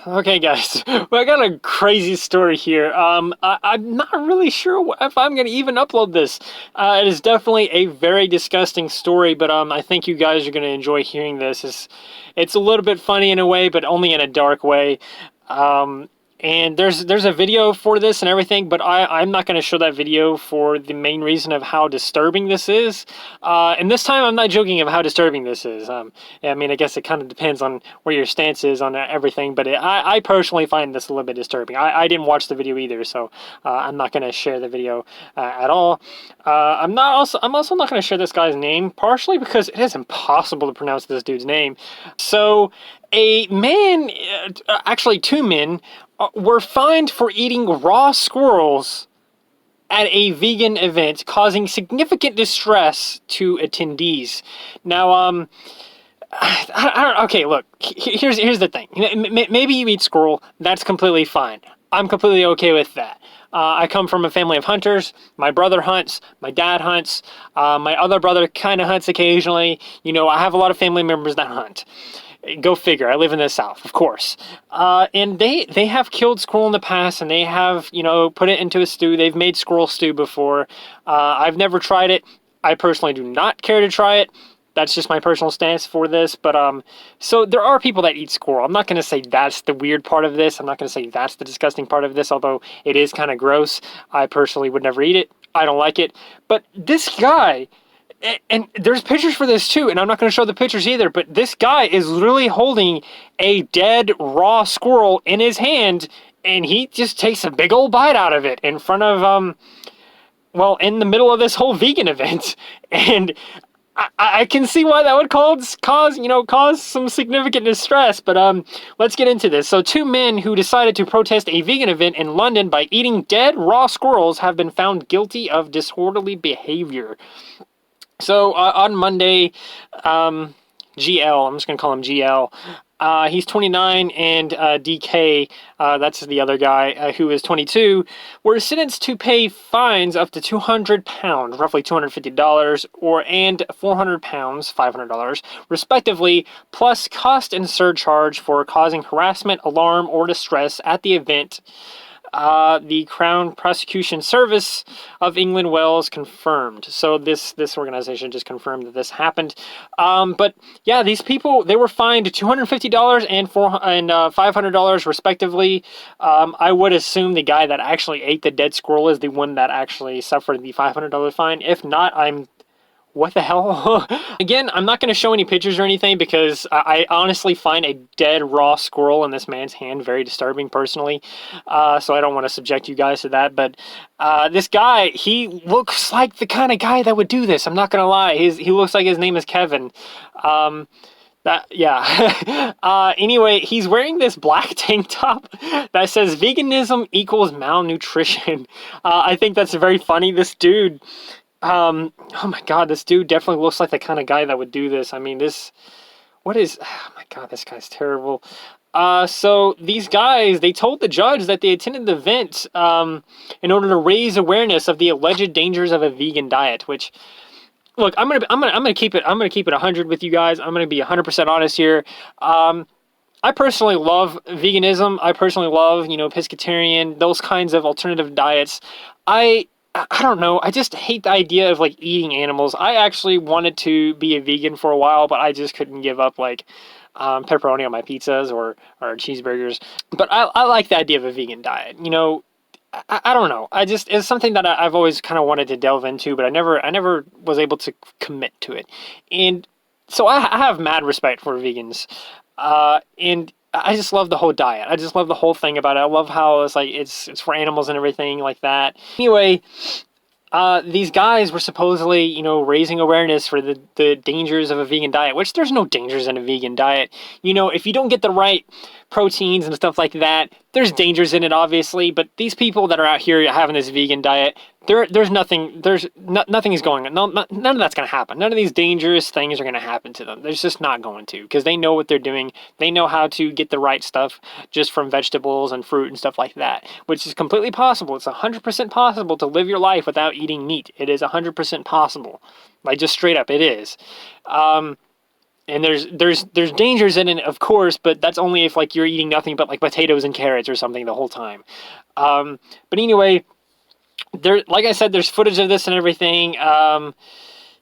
Okay, guys, well, I got a crazy story here. I'm not really sure if I'm gonna even upload this. It is definitely a very disgusting story, but I think you guys are gonna enjoy hearing this. It's a little bit funny in a way, but only in a dark way. Um, and there's a video for this and everything, but I'm not going to show that video for the main reason of how disturbing this is. And this time I'm not joking of how disturbing this is. I mean, I guess it kind of depends on where your stance is on everything, but I personally find this a little bit disturbing. I didn't watch the video either, so I'm not going to share the video at all. I'm also not going to share this guy's name, partially because it is impossible to pronounce this dude's name. So a man, actually two men, were fined for eating raw squirrels at a vegan event, causing significant distress to attendees. Now, okay, look, here's the thing. Maybe you eat squirrel, that's completely fine. I'm completely okay with that. I come from a family of hunters. My brother hunts. My dad hunts. My other brother kind of hunts occasionally. You know, I have a lot of family members that hunt. Go figure. I live in the South, of course. And they have killed squirrel in the past, and they have, you know, put it into a stew. They've made squirrel stew before. I've never tried it. I personally do not care to try it. That's just my personal stance for this. But so there are people that eat squirrel. I'm not going to say that's the weird part of this. I'm not going to say that's the disgusting part of this, although it is kind of gross. I personally would never eat it. I don't like it. But this guy, and there's pictures for this too, and I'm not going to show the pictures either, but this guy is literally holding a dead raw squirrel in his hand, and he just takes a big old bite out of it in front of, well, in the middle of this whole vegan event. And I can see why that would cause some significant distress, but let's get into this. So two men who decided to protest a vegan event in London by eating dead raw squirrels have been found guilty of disorderly behavior. So on Monday, GL, I'm just going to call him GL, he's 29, and DK, that's the other guy, who is 22, were sentenced to pay fines up to £200, roughly $250, and £400, $500, respectively, plus cost and surcharge for causing harassment, alarm, or distress at the event. The Crown Prosecution Service of England Wales confirmed. So this organization just confirmed that this happened. But yeah, these people, they were fined $250 and $500 respectively. I would assume the guy that actually ate the dead squirrel is the one that actually suffered the $500 fine. If not, what the hell? Again, I'm not going to show any pictures or anything because I honestly find a dead raw squirrel in this man's hand very disturbing personally. So I don't want to subject you guys to that. But this guy, he looks like the kind of guy that would do this. I'm not going to lie. He looks like his name is Kevin. Anyway, he's wearing this black tank top that says veganism equals malnutrition. I think that's very funny. This dude... oh my god, this dude definitely looks like the kind of guy that would do this. I mean, oh my god, this guy's terrible. So these guys, they told the judge that they attended the event, in order to raise awareness of the alleged dangers of a vegan diet, which, look, I'm gonna keep it 100 with you guys. I'm gonna be 100% honest here. I personally love veganism. I personally love, pescatarian, those kinds of alternative diets. I don't know. I just hate the idea of like eating animals. I actually wanted to be a vegan for a while, but I just couldn't give up like pepperoni on my pizzas or cheeseburgers. But I like the idea of a vegan diet. I don't know. It's something that I've always kind of wanted to delve into, but I never was able to commit to it. And so I have mad respect for vegans. And I just love the whole diet. I just love the whole thing about it. I love how it's like it's for animals and everything like that. Anyway, these guys were supposedly, raising awareness for the dangers of a vegan diet, which there's no dangers in a vegan diet. If you don't get the right proteins and stuff like that, there's dangers in it, obviously. But these people that are out here having this vegan diet, nothing is going on. None of that's going to happen. None of these dangerous things are going to happen to them. There's just not going to, because they know what they're doing. They know how to get the right stuff just from vegetables and fruit and stuff like that, which is completely possible. It's 100% possible to live your life without eating meat. It is 100% possible. Like, just straight up, it is. And there's dangers in it, of course, but that's only if like you're eating nothing but like potatoes and carrots or something the whole time. But anyway, there, like I said, there's footage of this and everything.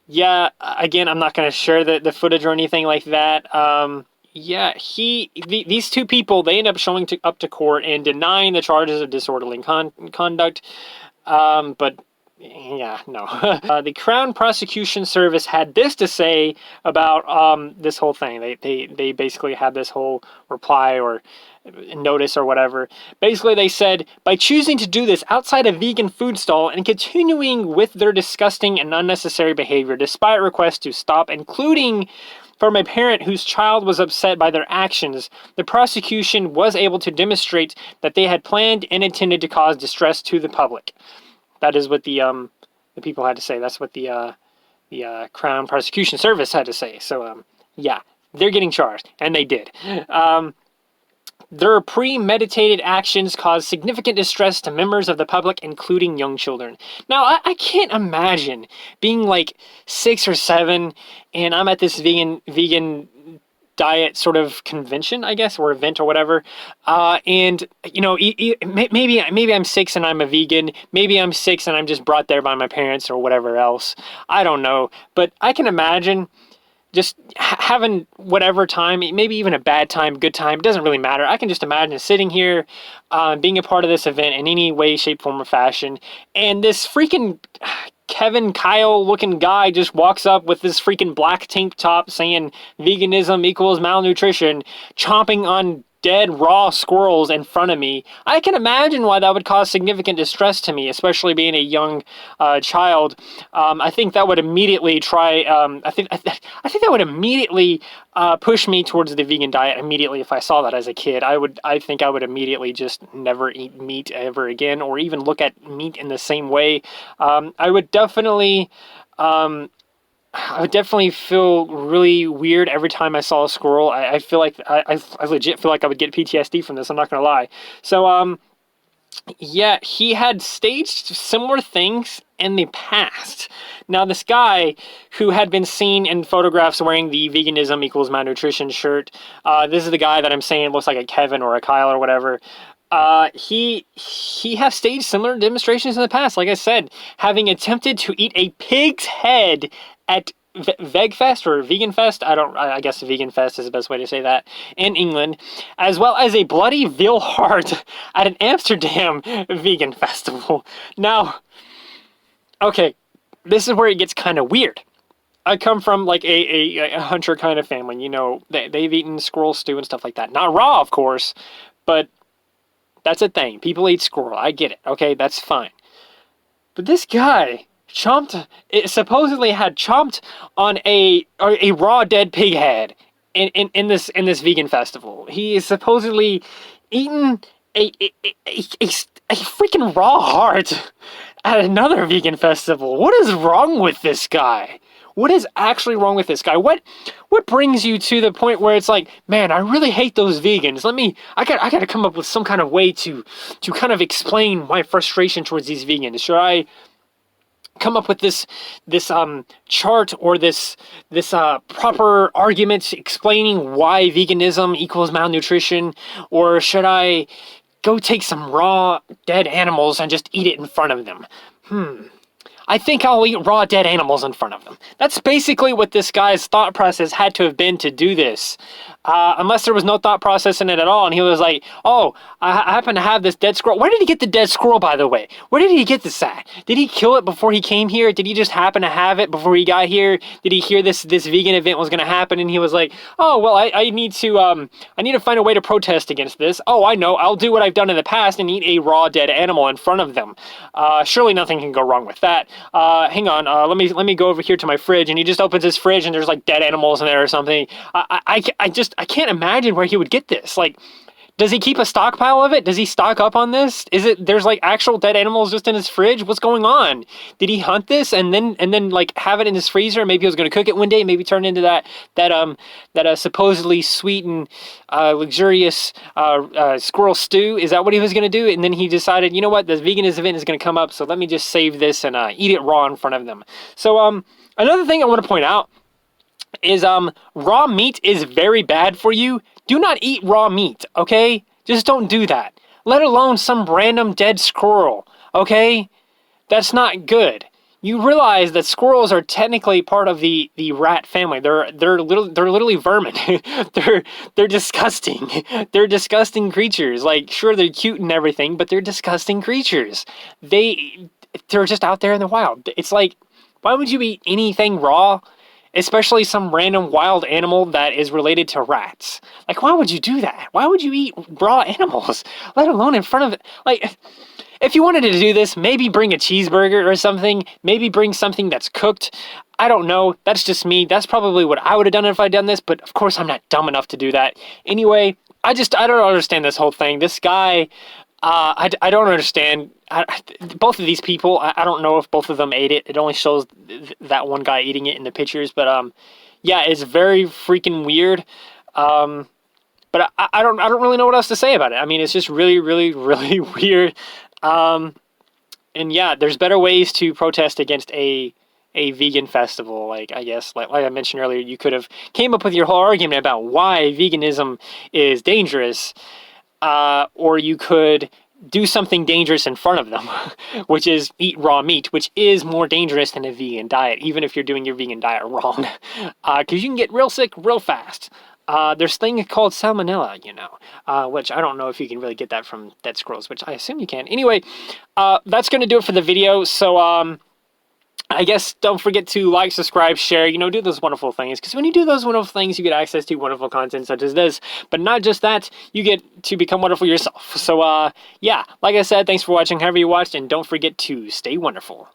Yeah, again, I'm not going to share the footage or anything like that. Yeah, these two people, they end up showing up to court and denying the charges of disorderly conduct. But yeah, no. The Crown Prosecution Service had this to say about this whole thing. They basically had this whole reply or notice or whatever. Basically, they said, by choosing to do this outside a vegan food stall and continuing with their disgusting and unnecessary behavior, despite requests to stop, including from a parent whose child was upset by their actions, the prosecution was able to demonstrate that they had planned and intended to cause distress to the public. That is what the people had to say. That's what the Crown Prosecution Service had to say. So yeah, they're getting charged, and they did. Their premeditated actions caused significant distress to members of the public, including young children. Now, I can't imagine being like 6 or 7, and I'm at this vegan diet sort of convention, I guess, or event or whatever. And you know, maybe I'm 6 and I'm a vegan. Maybe I'm 6 and I'm just brought there by my parents or whatever else. I don't know, but I can imagine just having whatever time, maybe even a bad time, good time, doesn't really matter. I can just imagine sitting here, being a part of this event in any way, shape, form, or fashion, and this freaking Kyle looking guy just walks up with this freaking black tank top saying veganism equals malnutrition, chomping on dead raw squirrels in front of me. I can imagine why that would cause significant distress to me, especially being a young child. I think that would immediately I think that would immediately push me towards the vegan diet immediately if I saw that as a kid. I think I would immediately just never eat meat ever again, or even look at meat in the same way. I would definitely feel really weird every time I saw a squirrel. I feel like I legit feel like I would get PTSD from this. I'm not gonna lie. So yeah, he had staged similar things in the past. Now, this guy who had been seen in photographs wearing the veganism equals malnutrition shirt, this is the guy that I'm saying looks like a Kevin or a Kyle or whatever. He has staged similar demonstrations in the past. Like I said, having attempted to eat a pig's head at VegFest or Vegan Fest, I guess Vegan Fest is the best way to say that, in England, as well as a bloody veal heart at an Amsterdam vegan festival. Now, okay, this is where it gets kind of weird. I come from like a hunter kind of family, you know, they've eaten squirrel stew and stuff like that. Not raw, of course, but that's a thing. People eat squirrel. I get it. Okay, that's fine. But this guy supposedly had chomped on a raw dead pig head in this vegan festival. He is supposedly eaten a freaking raw heart at another vegan festival. What is wrong with this guy? What is actually wrong with this guy? What brings you to the point where it's like, man, I really hate those vegans. I got to come up with some kind of way to kind of explain my frustration towards these vegans. Should I come up with this chart or this proper argument explaining why veganism equals malnutrition, or should I go take some raw dead animals and just eat it in front of them? I think I'll eat raw dead animals in front of them. That's basically what this guy's thought process had to have been to do this. Unless there was no thought process in it at all, and he was like, oh, I happen to have this dead squirrel. Where did he get the dead squirrel, by the way? Where did he get this at? Did he kill it before he came here? Did he just happen to have it before he got here? Did he hear this vegan event was going to happen, and he was like, oh, well, I need to find a way to protest against this. Oh, I know, I'll do what I've done in the past and eat a raw dead animal in front of them. Surely nothing can go wrong with that. Hang on, let me go over here to my fridge, and he just opens his fridge and there's like dead animals in there or something. I can't imagine where he would get this. Like, does he keep a stockpile of it? Does he stock up on this? There's like actual dead animals just in his fridge? What's going on? Did he hunt this and then like have it in his freezer? Maybe he was going to cook it one day, maybe turn it into that supposedly sweet and luxurious squirrel stew. Is that what he was going to do? And then he decided, you know what, this veganism event is going to come up, so let me just save this and eat it raw in front of them. So another thing I want to point out, is raw meat is very bad for you. Do not eat raw meat, okay? Just don't do that. Let alone some random dead squirrel, okay? That's not good. You realize that squirrels are technically part of the rat family. They're literally vermin. they're disgusting. They're disgusting creatures. Like, sure, they're cute and everything, but they're disgusting creatures. They're just out there in the wild. It's like, why would you eat anything raw? Especially some random wild animal that is related to rats. Like, why would you do that? Why would you eat raw animals? Let alone in front of it. Like, if you wanted to do this, maybe bring a cheeseburger or something. Maybe bring something that's cooked. I don't know. That's just me. That's probably what I would have done if I'd done this, but of course I'm not dumb enough to do that. Anyway, I don't understand this whole thing. This guy, I don't understand. Both of these people, I don't know if both of them ate it. It only shows that one guy eating it in the pictures, but yeah, it's very freaking weird. But I don't really know what else to say about it. I mean, it's just really, really, really weird. And yeah, there's better ways to protest against a vegan festival. Like, I guess, like I mentioned earlier, you could have came up with your whole argument about why veganism is dangerous, or you could do something dangerous in front of them, which is eat raw meat, which is more dangerous than a vegan diet, even if you're doing your vegan diet wrong, because you can get real sick real fast. There's a thing called salmonella, which I don't know if you can really get that from dead squirrels, which I assume you can. Anyway, that's going to do it for the video. So, I guess don't forget to like, subscribe, share, do those wonderful things. Because when you do those wonderful things, you get access to wonderful content such as this. But not just that, you get to become wonderful yourself. So, yeah, like I said, thanks for watching however you watched. And don't forget to stay wonderful.